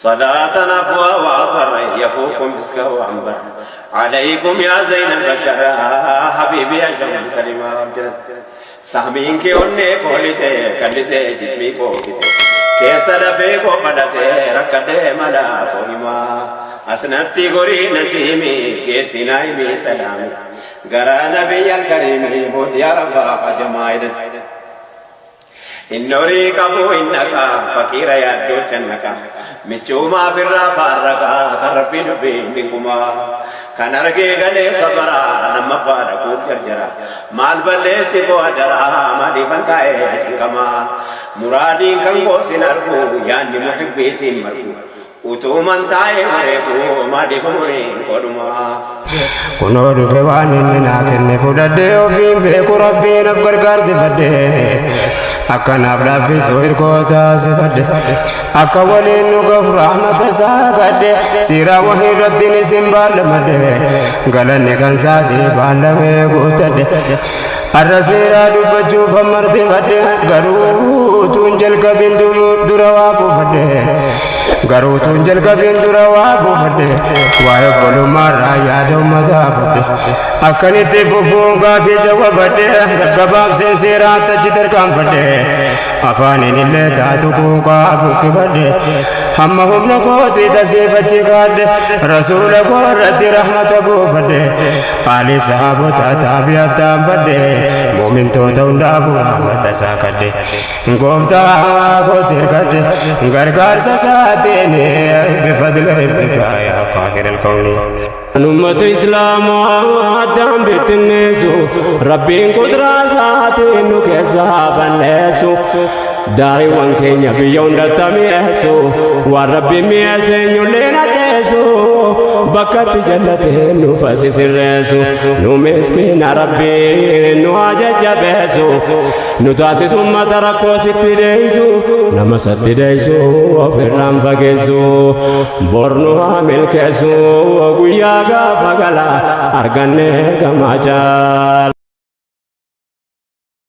صلاة أفوى وأطر يفوق مسكه وعنبر عليكم يا زين البشر حبيبي يا شمس الإمام سامين كي أني كولته كنسي جسمي كوكته كيس دفيق وقدته ركده ملا كوهما أسنتي غري نسيمي كيسي نايمي سلامي غرا نبي الكريم موت يا رب جمايد إنوري كابو إنك فقير يا دوچنك مچوما في الرافارك كربي نبي منكما كان أرجع غلي صبرا نما فارقو كرجرا مال بلي سبو أجرا مالي فنكاي جنكما مرادي كنكو سنركو يعني محبي سمركو utuman tae mareku madi pamuri koduma kuno dufe waan inni naa kenne fudhadhee ofiin beeku rabbiin af gargaarsi fadhe akkanaaf laaffisoo hirkootaa si fadhe akka waliin nu gahu rahmata isaa kadhe siiraa wahii irrattiin isin baallamadhe galanni kan saatii baallamee guutadhe arra siiraa dubbachuuf ammarti fadhe garuu tuun jalqabin dura waa buufadhe garuu tuun jalqabin dura waa buufadhe waa'ee bolummaarraa yaada ummataa fadhe akkanitti fufuun gaafii jawwabadhe gaggabaabseen seeraa achi tarkaanfadhe afaaniin illee taatu quuqaa buqqifadhe hamma humna kootii tasiifachi kaadhe rasuula koo irratti rahmata buufadhe aaliif sahaabota taabiyattaan badhe muumintoota hundaafuu rahmata isaa kadhe gooftaa kootii hirkadhe gargaarsa isaatiin بفضل ربك يا قاهر الكون أمة إسلام دام بتنسو ربي قدرة ساتين كساب النسو داعي وانكين يبيون دتميسو وربي ميسين يلينا دسو بكت جنته نفس سرسو نو مسكين ربي نو عجج بسو نو تاسس أمة ركو ستديسو نما ستديسو وفرام فكسو bornu hamil kesu guya ga fagala arganne gamajal